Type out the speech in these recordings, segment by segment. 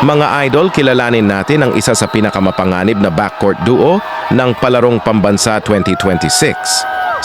Mga idol, kilalanin natin ang isa sa pinakamapanganib na backcourt duo ng Palarong Pambansa 2026.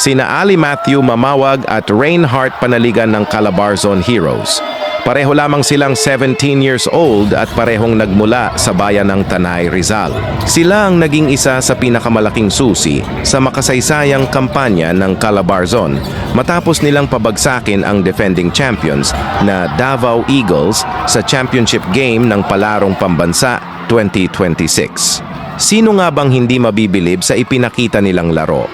Sina Ali Matthew Mamawag at Reinhardt Panaligan ng Calabarzon Heroes. Pareho lamang silang 17 years old at parehong nagmula sa bayan ng Tanay, Rizal. Sila ang naging isa sa pinakamalaking susi sa makasaysayang kampanya ng Calabarzon matapos nilang pabagsakin ang defending champions na Davao Eagles sa championship game ng Palarong Pambansa 2026. Sino nga bang hindi mabibilib sa ipinakita nilang laro?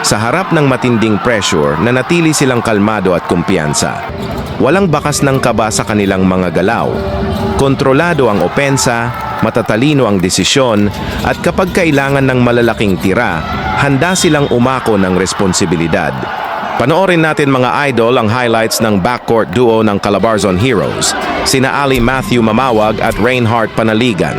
Sa harap ng matinding pressure, nanatili silang kalmado at kumpiyansa. Walang bakas ng kaba sa kanilang mga galaw. Kontrolado ang opensa, matatalino ang desisyon, at kapag kailangan ng malalaking tira, handa silang umako ng responsibilidad. Panoorin natin mga idol ang highlights ng backcourt duo ng Calabarzon Heroes, sina Ali Matthew Mamawag at Reinhardt Panaligan.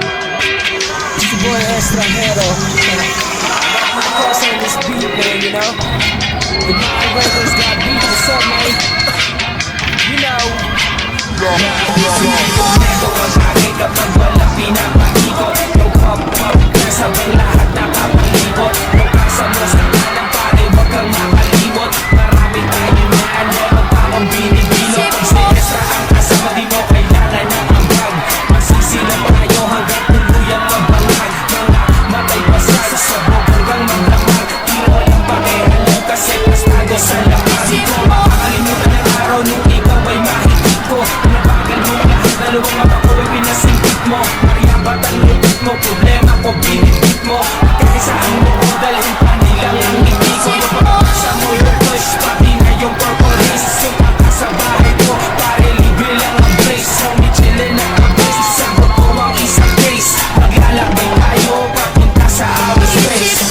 Problema ko, binibig mo kahit saan mo ko dalhin pa nilang ang hindi ko napapasa mo yung push pati na yung purple race yung paka sa bahay ko pare libre lang ang brace homie chillin' na ang base sagot ko ang isang case maglalakbay tayo papunta sa outer space.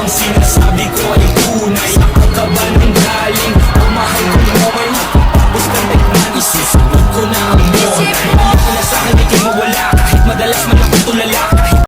Sinasabi ko ay